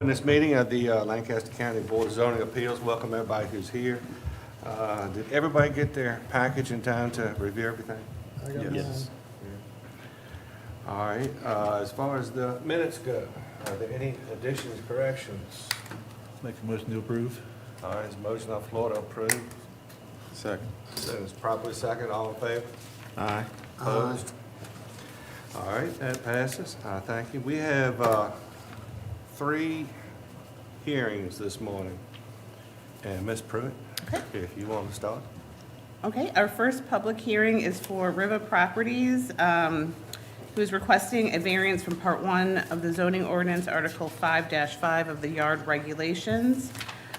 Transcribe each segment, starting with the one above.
In this meeting of the Lancaster County Board of Zoning Appeals, welcome everybody who's here. Did everybody get their package in time to review everything? I got mine. Yes. All right, as far as the minutes go, are there any additions, corrections? Make a motion to approve. All right, there's a motion on the floor to approve. Second. So it's properly second, all in favor? Aye. Opposed? All right, that passes. Thank you. We have 3 hearings this morning. And Ms. Pruitt, Okay. if you want to start. Okay, our first public hearing is for Riva Properties, who is requesting a variance from Part 1 of the zoning ordinance, Article 5-5 of the yard regulations,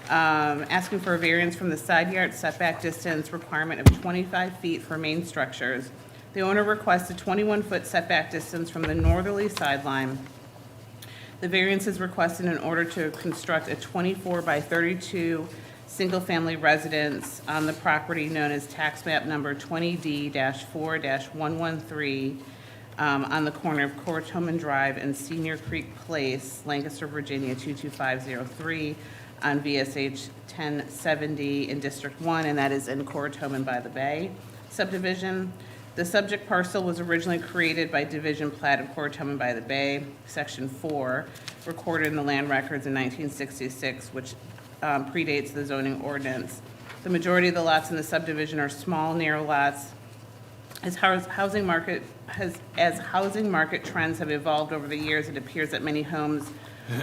asking for a variance from the side yard setback distance requirement of 25 feet for main structures. The owner requests a 21-foot setback distance from the northerly sideline. The variance is requested in order to construct a 24 by 32 single-family residence on the property known as tax map number 20D-4-113 on the corner of Cortoman Drive and Senior Creek Place, Lancaster, Virginia 22503 on VSH 1070 in District 1, and that is in Cortoman by the Bay subdivision. The subject parcel was originally created by Division Plat of Cortoman by the Bay, Section 4, recorded in the land records in 1966, which predates the zoning ordinance. The majority of the lots in the subdivision are small, narrow lots. As housing market trends have evolved over the years, it appears that many homes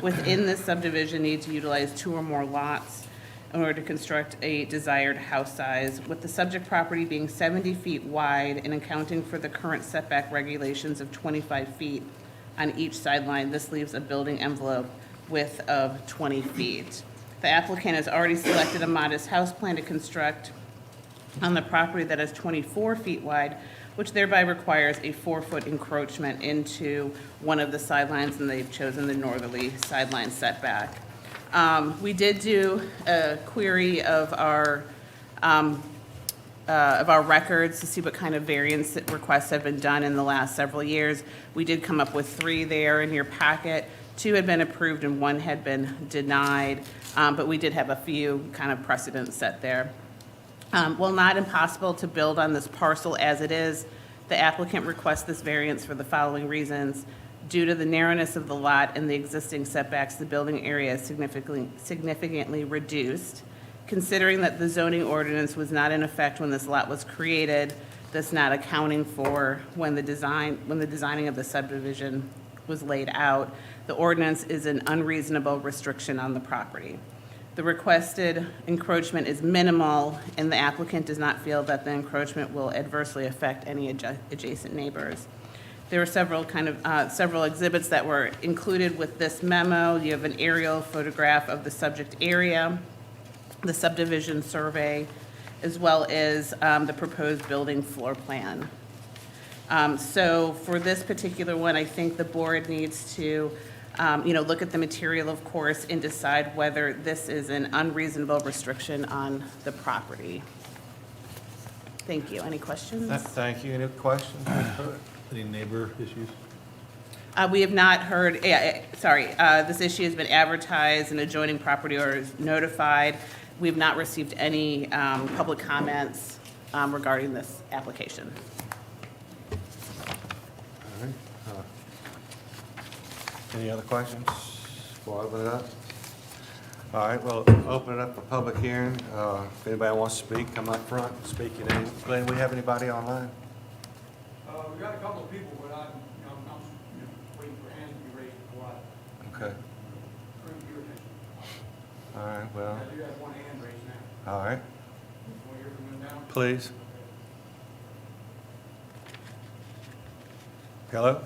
within this subdivision need to utilize 2 or more lots in order to construct a desired house size, with the subject property being 70 feet wide and accounting for the current setback regulations of 25 feet on each sideline. This leaves a building envelope width of 20 feet. The applicant has already selected a modest house plan to construct on the property that is 24 feet wide, which thereby requires a 4-foot encroachment into one of the sidelines, and they've chosen the northerly sideline setback. We did do a query of our records to see what kind of variance requests have been done in the last several years. We did come up with 3 there in your packet. 2 had been approved and 1 had been denied, but we did have a few kind of precedents set there. While not impossible to build on this parcel as it is, the applicant requests this variance for the following reasons. Due to the narrowness of the lot and the existing setbacks, the building area is significantly reduced. Considering that the zoning ordinance was not in effect when this lot was created, thus not accounting for when the designing of the subdivision was laid out, the ordinance is an unreasonable restriction on the property. The requested encroachment is minimal, and the applicant does not feel that the encroachment will adversely affect any adjacent neighbors. There are several exhibits that were included with this memo. You have an aerial photograph of the subject area, the subdivision survey, as well as the proposed building floor plan. So for this particular one, I think the board needs to look at the material, of course, and decide whether this is an unreasonable restriction on the property. Thank you. Any questions? Thank you. Any questions, Ms. Pruitt? Any neighbor issues? We have not heard, this issue has been advertised and adjoining property owners notified. We have not received any public comments regarding this application. All right. Any other questions before I open it up? All right, well, open it up for public hearing. If anybody wants to speak, come up front, speak your name. Glenn, we have anybody online? We got a couple of people, but I'm waiting for hands to be raised before I Okay. bring to your attention. All right, well, I do have one hand raised now. all right, Want to hear from them now? please. Hello?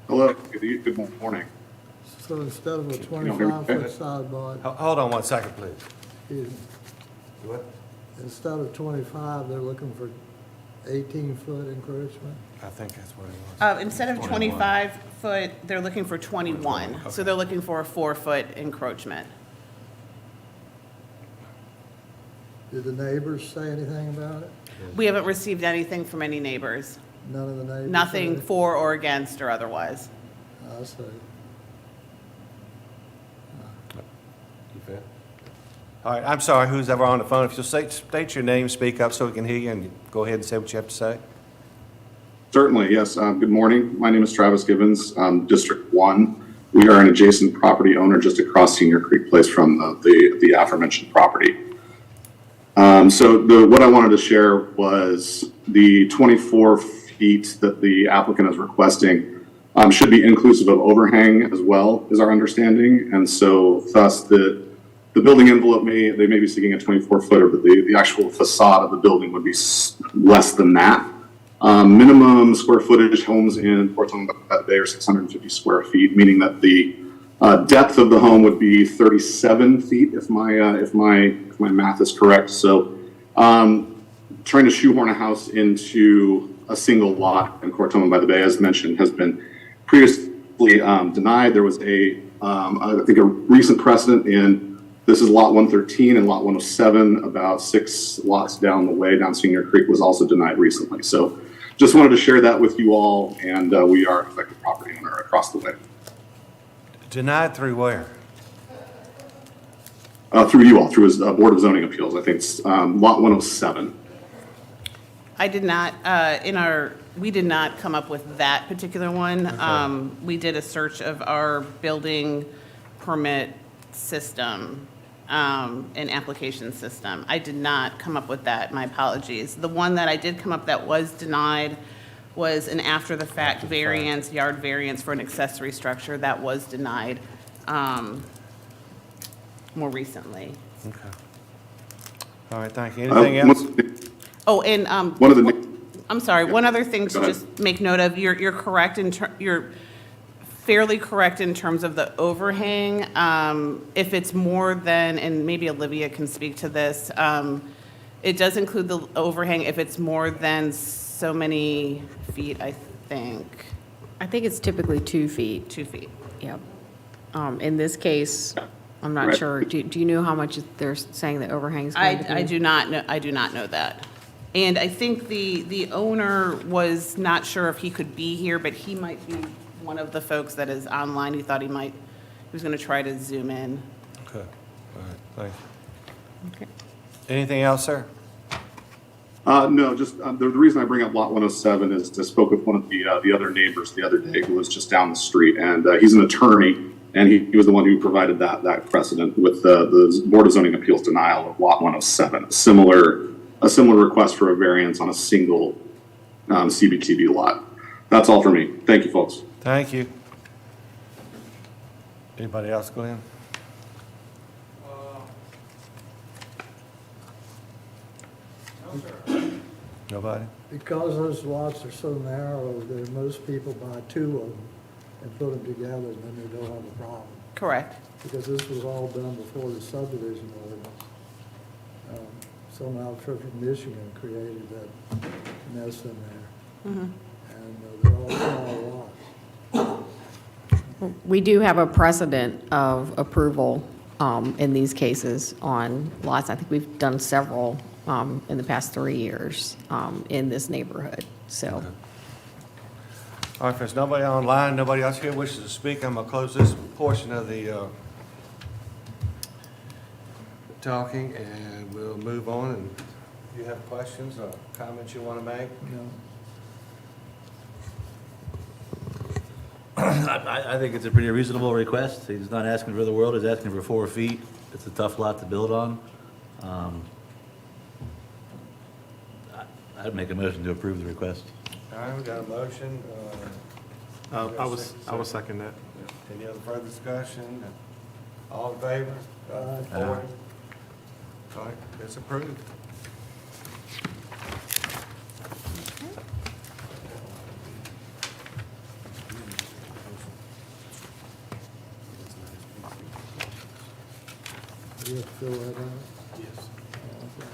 Hello, good morning. So instead of a hear me? 25-foot sidewalk, Hold on 1 second, please. excuse me, What? instead of 25, they're looking for 18-foot encroachment? I think that's what it was. Instead of 25 foot, they're looking for 21. So they're looking for a 4-foot encroachment. Did the neighbors say anything about it? We haven't received anything from any neighbors. None of the neighbors? Nothing said? for or against or otherwise. I see. All right, I'm sorry, who's ever on the phone? If you'll state your name, speak up so we can hear you, and go ahead and say what you have to say. Certainly, yes. Good morning. My name is Travis Givens, District 1. We are an adjacent property owner just across Senior Creek Place from the aforementioned property. What I wanted to share was the 24 feet that the applicant is requesting should be inclusive of overhang as well, is our understanding. And so thus the building envelope may be seeking a 24-footer, but the actual facade of the building would be less than that. Minimum square footage homes in Portola Bay are 650 square feet, meaning that the depth of the home would be 37 feet, if my math is correct. So, trying to shoehorn a house into a single lot in Cortoma by the Bay, as mentioned, has been previously denied. There was I think a recent precedent this is lot 113 and lot 107, about 6 lots down the way, down Senior Creek, was also denied recently. So, just wanted to share that with you all, and we are affected property owner across the way. Denied through where? Through you all, through his Board of Zoning Appeals. I think it's lot 107. I did not, we did not come up with that particular one. Okay. We did a search of our building permit system, and application system. I did not come up with that, my apologies. The one that I did come up that was denied was an after-the-fact variance, yard variance for an accessory structure that was denied, more recently. Okay. All right, thank you. Anything else? Oh, and, One of the I'm sorry, one other thing to Go ahead. just make note of, you're correct you're fairly correct in terms of the overhang. If it's more than, and maybe Olivia can speak to this, it does include the overhang if it's more than so many feet, I think, I think it's typically 2 feet. 2 feet. Yep. In this case, I'm not Right. sure. Do you know how much they're saying the overhang's going to be? I do not know that. And I think the owner was not sure if he could be here, but he might be one of the folks that is online. He thought he was going to try to zoom in. Okay, all right, thank you. Okay. Anything else, sir? No, just the reason I bring up lot 107 is I spoke with one of the other neighbors the other day who was just down the street, and he's an attorney, and he was the one who provided that precedent with the Board of Zoning Appeals denial of lot 107, a similar request for a variance on a single CBTV lot. That's all for me. Thank you, folks. Thank you. Anybody else go in? No, sir. Nobody? Because those lots are so narrow, that most people buy 2 of them and put them together, and then they don't have a problem. Correct. Because this was all done before the subdivision ordinance. Somehow Trip from Michigan created that mess in there. And they're all small lots. We do have a precedent of approval in these cases on lots. I think we've done several in the past 3 years in this neighborhood, so. All right, if there's nobody online, nobody else here wishes to speak, I'm going to close this portion of the talking, and we'll move on. And if you have questions or comments you want to make? You know, I think it's a pretty reasonable request. He's not asking for the world, he's asking for 4 feet. It's a tough lot to build on. I'd make a motion to approve the request. All right, we got a motion. I will second that. Any other further discussion? All in favor? Aye. Forward? All right, it's approved. you have to fill that out. Yes. Okay.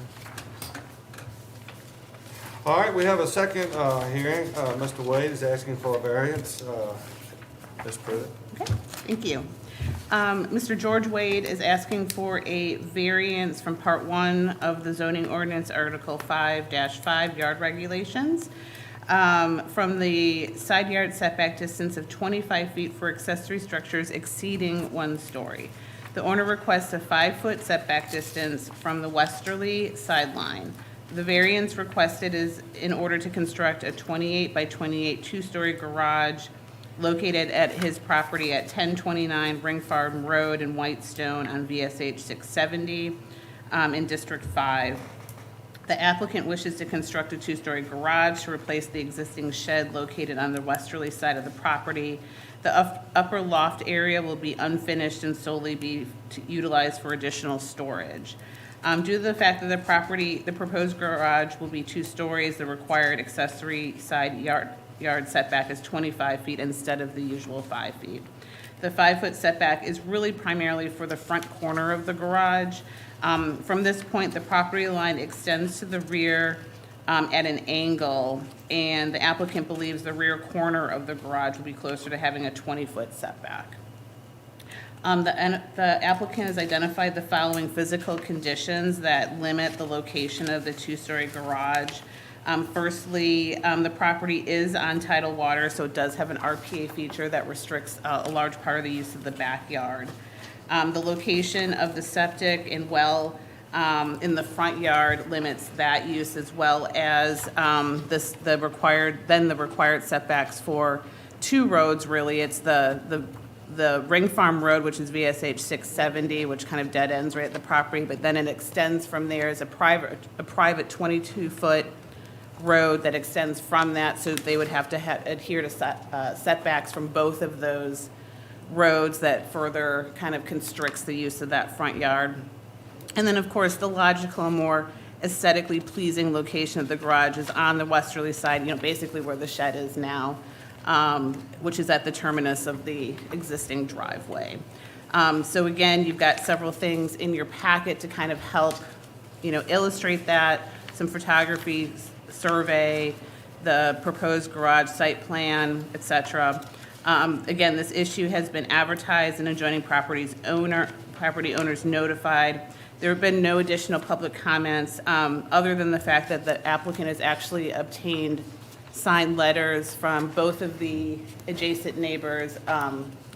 All right, we have a second hearing. Mr. Wade is asking for a variance. Ms. Pruitt. Okay, thank you. Mr. George Wade is asking for a variance from Part 1 of the zoning ordinance, Article 5-5, yard regulations, from the side yard setback distance of 25 feet for accessory structures exceeding 1 story. The owner requests a 5-foot setback distance from the westerly sideline. The variance requested is in order to construct a 28 by 28 two-story garage located at his property at 1029 Ring Farm Road in Whitestone on VSH 670 in District 5. The applicant wishes to construct a two-story garage to replace the existing shed located on the westerly side of the property. The upper loft area will be unfinished and solely be utilized for additional storage. Due to the fact that the proposed garage will be 2 stories, the required accessory side yard setback is 25 feet instead of the usual 5 feet. The 5-foot setback is really primarily for the front corner of the garage. From this point, the property line extends to the rear at an angle, and the applicant believes the rear corner of the garage will be closer to having a 20-foot setback. The applicant has identified the following physical conditions that limit the location of the 2-story garage. Firstly, the property is on tidal water, so it does have an RPA feature that restricts a large part of the use of the backyard. The location of the septic and well in the front yard limits that use, as well as the required setbacks for 2 roads, really. It's the Ring Farm Road, which is VSH 670, which kind of dead ends right at the property, but then it extends from there as a private 22-foot road that extends from that, so they would have to adhere to setbacks from both of those roads that further kind of constricts the use of that front yard. And then, of course, the logical and more aesthetically pleasing location of the garage is on the westerly side, basically where the shed is now, which is at the terminus of the existing driveway. So again, you've got several things in your packet to kind of help, illustrate that, some photography, survey, the proposed garage site plan, et cetera. Again, this issue has been advertised and adjoining property owners notified. There have been no additional public comments, other than the fact that the applicant has actually obtained signed letters from both of the adjacent neighbors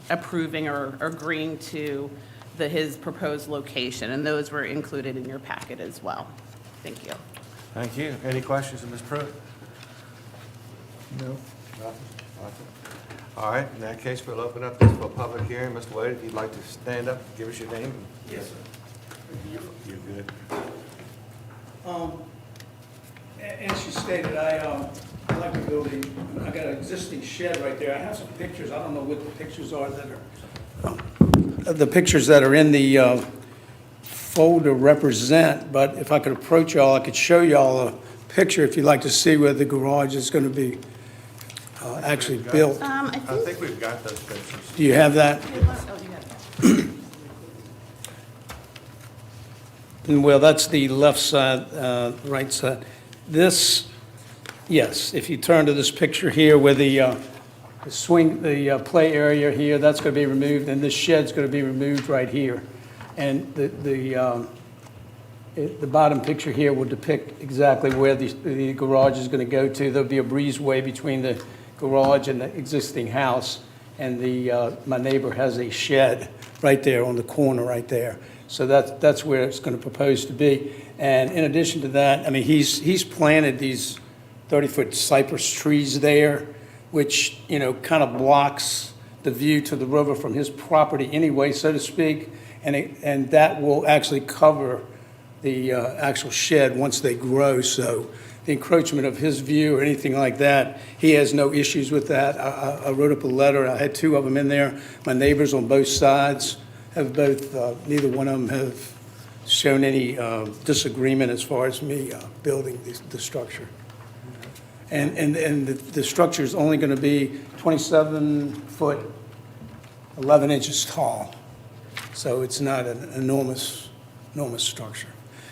approving or agreeing to his proposed location, and those were included in your packet as well. Thank you. Thank you. Any questions of Ms. Pruitt? No. Nothing? All right, in that case, we'll open up this for a public hearing. Mr. Wade, if you'd like to stand up, give us your name. Yes, sir. You're good. As you stated, I like the building. I got an existing shed right there. I have some pictures. I don't know what the pictures are that are, the pictures that are in the folder represent, but if I could approach y'all, I could show y'all a picture if you'd like to see where the garage is going to be actually built. I I think, think we've got those pictures. Do you have that? oh, you got it. Well, that's the left side, right side. This, yes, if you turn to this picture here where the swing, the play area here, that's going to be removed, and this shed's going to be removed right here. And the bottom picture here will depict exactly where the garage is going to go to. There'll be a breezeway between the garage and the existing house, and my neighbor has a shed right there on the corner right there. So that's where it's going to propose to be. And in addition to that, I mean, he's planted these 30-foot cypress trees there, which, kind of blocks the view to the river from his property anyway, so to speak. And that will actually cover the actual shed once they grow. So the encroachment of his view or anything like that, he has no issues with that. I wrote up a letter. I had 2 of them in there. My neighbors on both sides have both, neither one of them have shown any disagreement as far as me building the structure. And the structure is only going to be 27 foot, 11 inches tall. So it's not an enormous structure.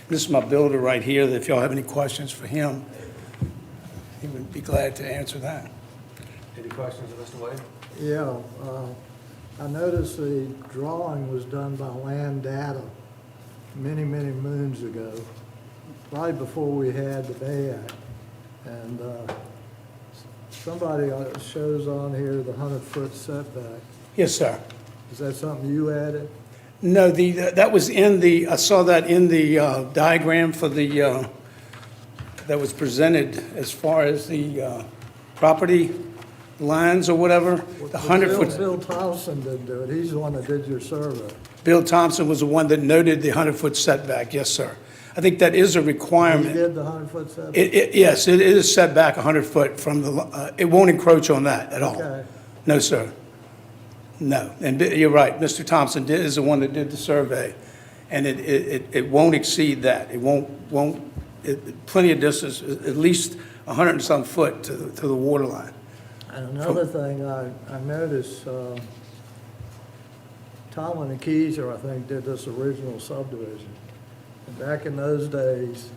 This is my builder right here, that if y'all have any questions for him, he would be glad to answer that. Any questions of Mr. Wade? Yeah, I noticed the drawing was done by Land Data many, many moons ago, right before we had the Bay Act. And somebody shows on here the 100-foot setback. Yes, sir. Is that something you added? No, that was in the, I saw that in the diagram for the, that was presented as far as the property lines or whatever, the 100-foot. Bill Thompson didn't do it. He's the one that did your survey. Bill Thompson was the one that noted the 100-foot setback, yes, sir. I think that is a He requirement. did the 100-foot setback? Yes, it is set back 100 foot from the, it won't encroach on that at all. Okay. No, sir. No, and you're right, Mr. Thompson is the one that did the survey, and it won't exceed that. It won't, plenty of distance, at least 100 and some foot to the water line. And another thing I noticed, Tomlin and Keyser, I think, did this original subdivision. And back in those days,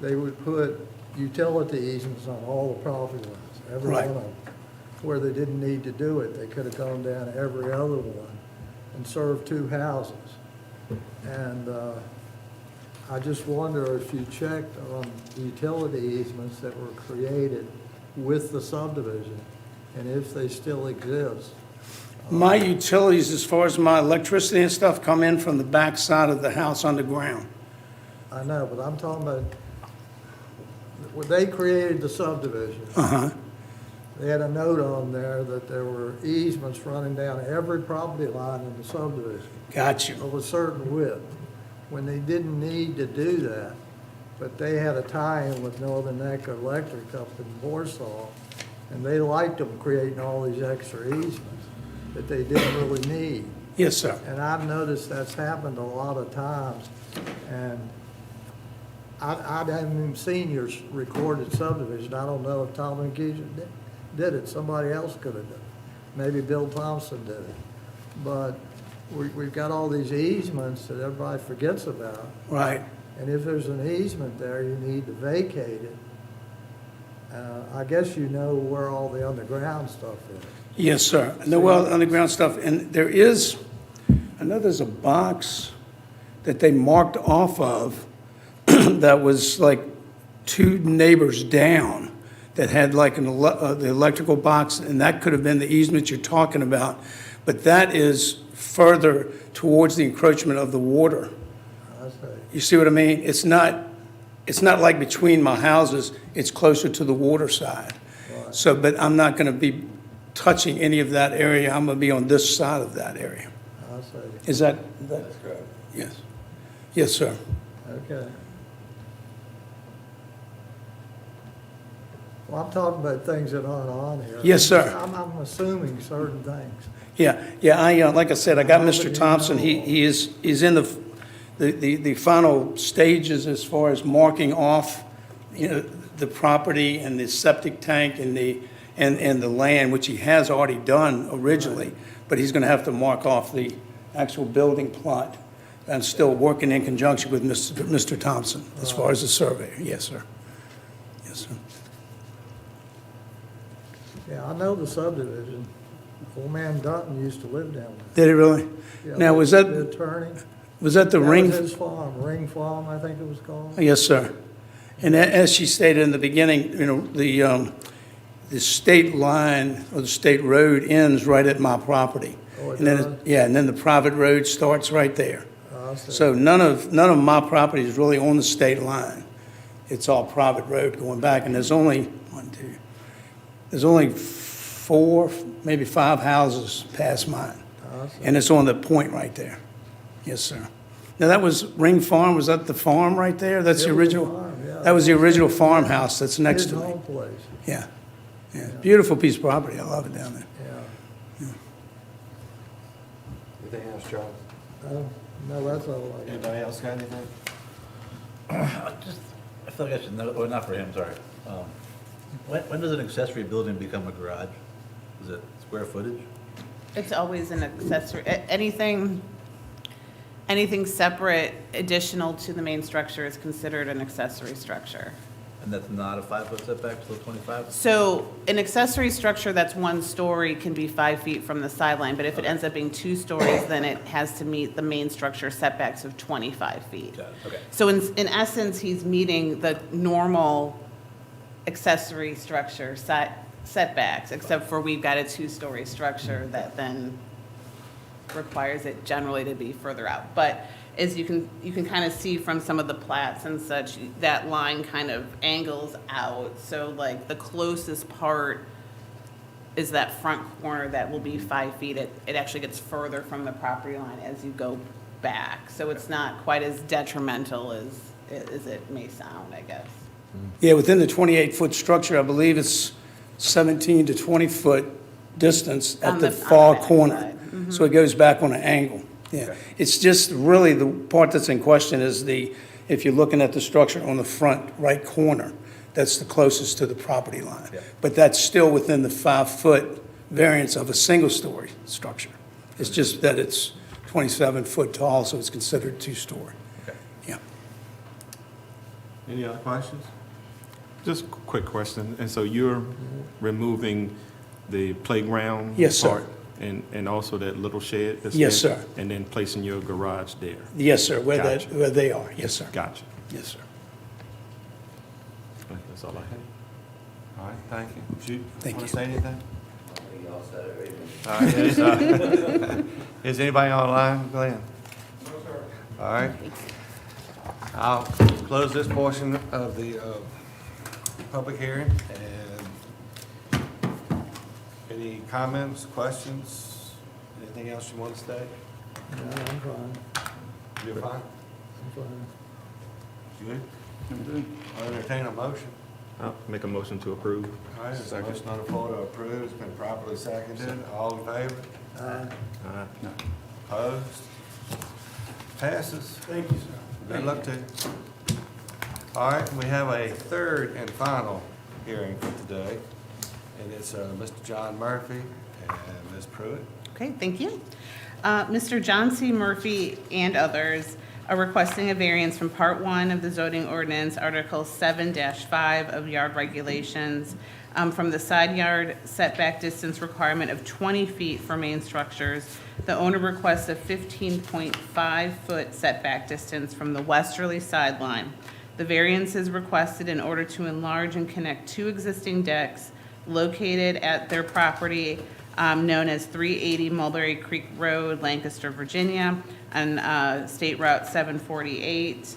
they would put utility easements on all the property lines, every one Right. of them. Where they didn't need to do it, they could have gone down every other one and served two houses. And I just wonder if you checked on the utility easements that were created with the subdivision, and if they still exist. My utilities, as far as my electricity and stuff, come in from the back side of the house underground. I know, but I'm talking about, when they created the subdivision, Uh-huh, they had a note on there that there were easements running down every property line in the subdivision got you. of a certain width, when they didn't need to do that, but they had a tie-in with Northern Neck Electric up in Warsaw, and they liked them creating all these extra easements that they didn't really need. Yes, sir. And I've noticed that's happened a lot of times, and I haven't even seen your recorded subdivision. I don't know if Tom and Keisha did it. Somebody else could have done it. Maybe Bill Thompson did it. But we've got all these easements that everybody forgets about. Right. And if there's an easement there, you need to vacate it. I guess you know where all the underground stuff is. Yes, sir. I know well underground stuff, and there is, I know there's a box that they marked off of that was like two neighbors down that had like the electrical box, and that could have been the easement you're talking about. But that is further towards the encroachment of the water. I say, You see what I mean? It's not like between my houses, it's closer to the water side. Right. So, but I'm not gonna be touching any of that area, I'm gonna be on this side of that area. I say, Is that? That's correct. Yes. Yes, sir. okay. Well, I'm talking about things that aren't on here. Yes, sir. I'm assuming certain things. Yeah, I, like I said, I got Mr. Thompson, he's in the final stages as far as marking off, the property and the septic tank and the land, which he has already done originally, but he's gonna have to mark off the actual building plot. I'm still working in conjunction with Mr. Thompson as far as the surveyor, yes, sir. Yes, sir. Yeah, I know the subdivision. Old man Dutton used to live down there. Did he really? Yeah, Now, was The that attorney. the ring? That was his farm, Ring Farm, I think it was called. Yes, sir. And as she stated in the beginning, the state line or the state road ends right at my property. Oh, it And then, does? yeah, and then the private road starts right there. I see. So none of my property is really on the state line. It's all private road going back, and there's only there's only 4, maybe 5 houses past mine. I see. And it's on the point right there. Yes, sir. Now, that was Ring Farm, was that the farm right there? That's the It was a original? farm, yeah. That was the original farmhouse that's next His to me. home place, Yeah, yeah. Beautiful piece of property, I love it down there. yeah. Anything else, Charles? No, that's all I got. Anybody else got anything? I feel like I should know, or not for him, sorry. When does an accessory building become a garage? Is it square footage? It's always an accessory, anything separate, additional to the main structure is considered an accessory structure. And that's not a 5-foot setback, still 25? So an accessory structure that's 1 story can be 5 feet from the sideline, but if it ends up being 2 stories, then it has to meet the main structure setbacks of 25 feet. Got it, okay. So in essence, he's meeting the normal accessory structure setbacks, except for we've got a 2-story structure that then requires it generally to be further out. But as you can kind of see from some of the plats and such, that line kind of angles out. So like the closest part is that front corner that will be 5 feet. It actually gets further from the property line as you go back. So it's not quite as detrimental as it may sound, I guess. Yeah, within the 28-foot structure, I believe it's 17 to 20-foot distance On at the- the on the far back corner. side. So it goes back on an angle. Yeah. It's just really the part that's in question is if you're looking at the structure on the front right corner, that's the closest to the property line. Yeah. But that's still within the 5-foot variance of a single-story structure. It's just that it's 27 foot tall, so it's considered two-story. Okay. Yeah. Any other questions? Just a quick question. And so you're removing the playground? Yes, sir. part And also that little shed? that's Yes, there, sir. And then placing your garage there? Yes, sir, Gotcha. where they are. Yes, sir. Gotcha. Yes, sir. That's all I have. All right, thank you. Jude, Thank want you. to say anything? All right, is anybody online, Glenn? No, sir. All right. I'll close this portion of the public hearing. And any comments, questions, anything else you want to say? No, I'm fine, You're fine? I'm fine. Good? I'll entertain a motion. I'll make a motion to approve. All right, there's a motion on the floor to approve. It's been properly seconded. All in favor? Opposed? Passes. Thank you, sir. Good luck to you. All right, we have a third and final hearing for today, and it's Mr. John Murphy and Ms. Pruitt. Okay, thank you. Mr. John C. Murphy and others are requesting a variance from Part 1 of the zoning ordinance, Article 7-5 of yard regulations, from the side yard setback distance requirement of 20 feet for main structures. The owner requests a 15.5-foot setback distance from the westerly sideline. The variance is requested in order to enlarge and connect two existing decks located at their property known as 380 Mulberry Creek Road, Lancaster, Virginia, and State Route 748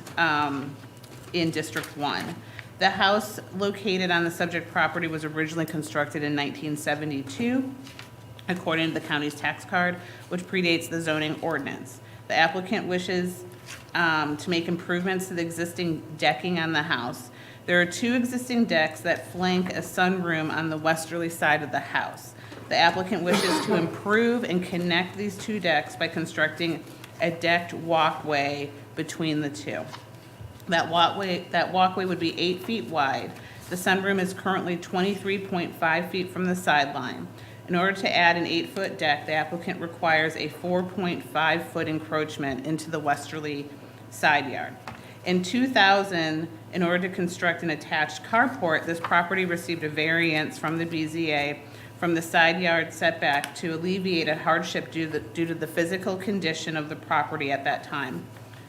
in District 1. The house located on the subject property was originally constructed in 1972, according to the county's tax card, which predates the zoning ordinance. The applicant wishes to make improvements to the existing decking on the house. There are two existing decks that flank a sunroom on the westerly side of the house. The applicant wishes to improve and connect these two decks by constructing a decked walkway between the two. That walkway would be 8 feet wide. The sunroom is currently 23.5 feet from the sideline. In order to add an 8-foot deck, the applicant requires a 4.5-foot encroachment into the westerly side yard. In 2000, in order to construct an attached carport, this property received a variance from the BZA from the side yard setback to alleviate a hardship due to the physical condition of the property at that time.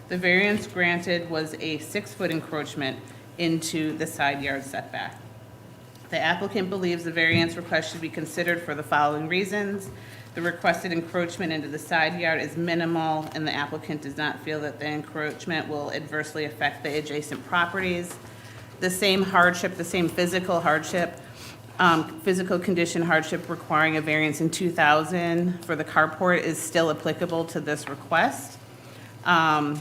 The variance granted was a 6-foot encroachment into the side yard setback. The applicant believes the variance request should be considered for the following reasons. The requested encroachment into the side yard is minimal, and the applicant does not feel that the encroachment will adversely affect the adjacent properties. The same hardship, the same physical hardship, physical condition hardship requiring a variance in 2000 for the carport is still applicable to this request. And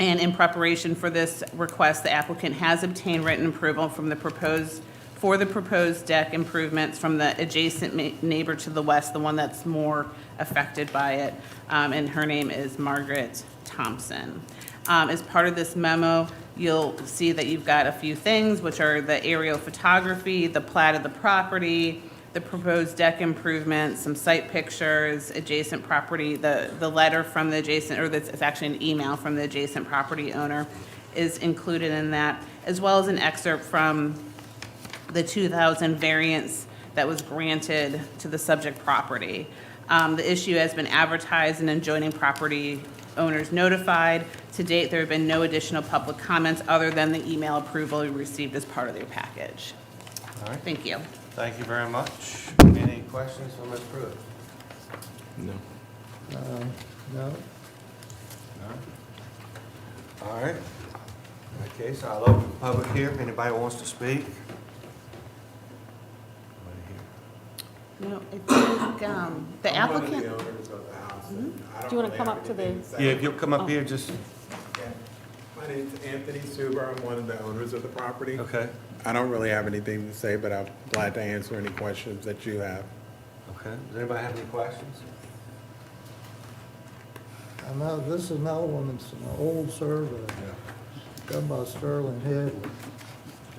in preparation for this request, the applicant has obtained written approval from the proposed deck improvements from the adjacent neighbor to the west, the one that's more affected by it, and her name is Margaret Thompson. As part of this memo, you'll see that you've got a few things, which are the aerial photography, the plat of the property, the proposed deck improvements, some site pictures, adjacent property, the letter from the adjacent, or it's actually an email from the adjacent property owner is included in that, as well as an excerpt from the 2000 variance that was granted to the subject property. The issue has been advertised and adjoining property owners notified. To date, there have been no additional public comments other than the email approval we received as part of their package. All right, Thank you. thank you very much. Any questions for Ms. Pruitt? No. No? All right. In that case, I'll open the public hearing. Anybody wants to speak? No, I think, the applicant, Do you want to come up to the, Yeah, if you'll come up here, just, My name's Anthony Suber. I'm one of the owners of the property. okay, I don't really have anything to say, but I'm glad to answer any questions that you have. okay. Does anybody have any questions? I know this is another one, it's an old survey done by Sterling Headley.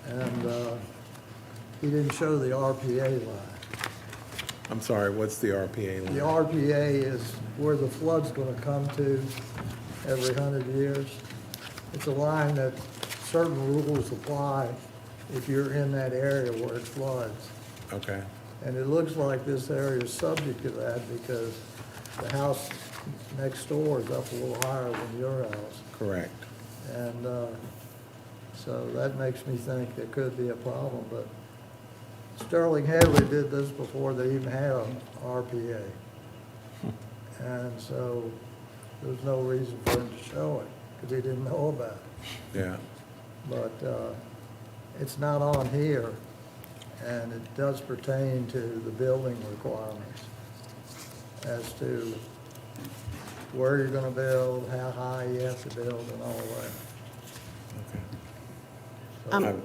And he didn't show the RPA line. I'm sorry, what's the RPA The line? RPA is where the flood's gonna come to every 100 years. It's a line that certain rules apply if you're in that area where it floods. Okay, And it looks like this area is subject to that because the house next door is up a little higher than your house. correct. And so that makes me think there could be a problem, but Sterling Hadley did this before they even had an RPA. And so there's no reason for him to show it, because he didn't know about it. Yeah, But it's not on here, and it does pertain to the building requirements as to where you're gonna build, how high you have to build, and all that. okay. Um, So,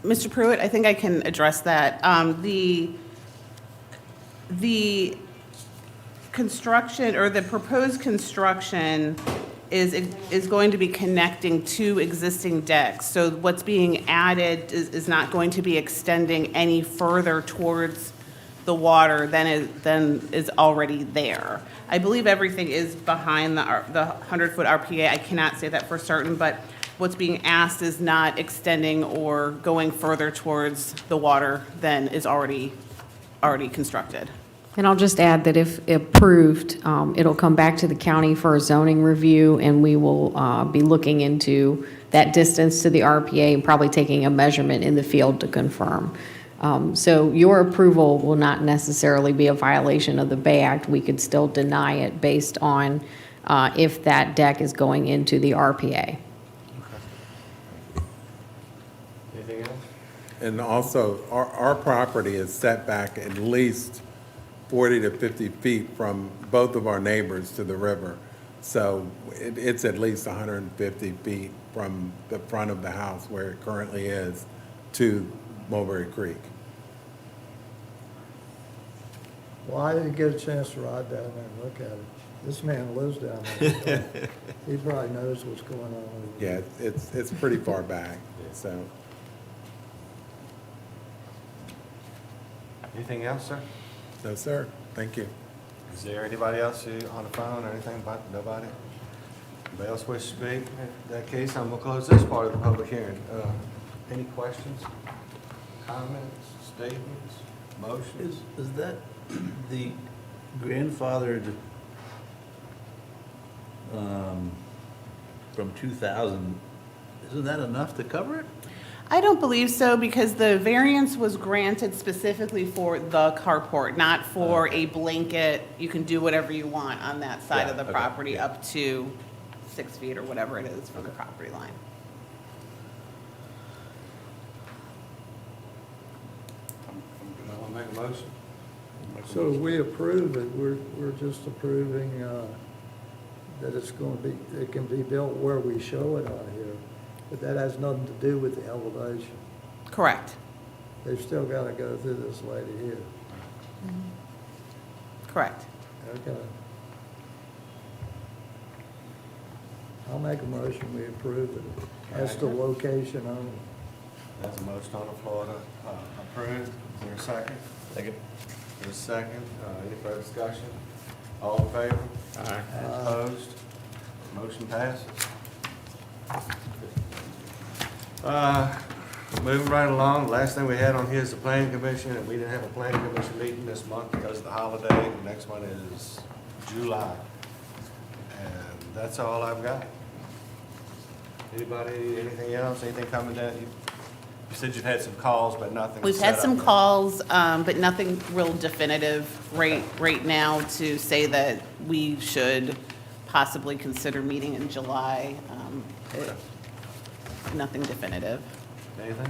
Mr. Pruitt, I think I can address that. The construction, or the proposed construction is going to be connecting two existing decks. So what's being added is not going to be extending any further towards the water than is already there. I believe everything is behind the 100-foot RPA. I cannot say that for certain, but what's being asked is not extending or going further towards the water than is already constructed. and I'll just add that if approved, it'll come back to the county for a zoning review, and we will be looking into that distance to the RPA and probably taking a measurement in the field to confirm. So your approval will not necessarily be a violation of the Bay Act. We could still deny it based on if that deck is going into the RPA. Anything else? And also, our property is set back at least 40 to 50 feet from both of our neighbors to the river. So it's at least 150 feet from the front of the house where it currently is to Mulberry Creek. Well, I didn't get a chance to ride down there and look at it. This man lives down there. So he probably knows what's going on over there. Yeah, it's pretty far back, so. Anything else, sir? No, sir, thank you. Is there anybody else on the phone or anything about, nobody? Anybody else wish to speak? In that case, I'm gonna close this part of the public hearing. Any questions, comments, statements, motions? Is that the grandfathered, from 2000, isn't that enough to cover it? I don't believe so, because the variance was granted specifically for the carport, not for a blanket, you can do whatever you want on that side of the Yeah, okay, property yeah. up to 6 feet or whatever it is from the property line. I'll make a motion. So if we approve it, we're just approving that it's going to be, it can be built where we show it on here. But that has nothing to do with the elevation. Correct, They've still got to go through this lady here. correct. Okay. I'll make a motion, we approve it. As to location only. There's a motion on the floor to approve. Is there a second? Second. There's a second. Any further discussion? All in favor? Aye. Opposed? Motion passes. Moving right along, last thing we had on here is the planning commission, and we didn't have a planning commission meeting this month because of the holiday. The next one is July. And that's all I've got. Anybody, anything else, anything coming down? You said you've had some calls, but nothing We've set had up some yet. calls, but nothing real definitive right now to say that we should possibly consider meeting in July. Nothing definitive. Anything?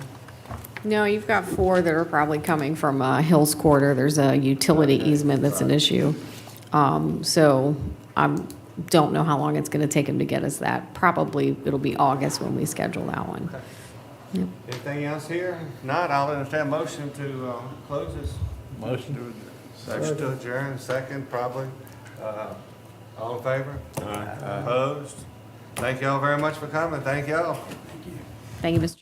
No, you've got 4 that are probably coming from Hills Quarter. There's a utility easement that's an issue. So I don't know how long it's going to take them to get us that. Probably it'll be August when we schedule that one. Yep. Anything else here? If not, I'll entertain a motion to close this. Motion? Motion to adjourn, second probably. All in favor? Opposed? Thank y'all very much for coming. Thank y'all. Thank you, Mr.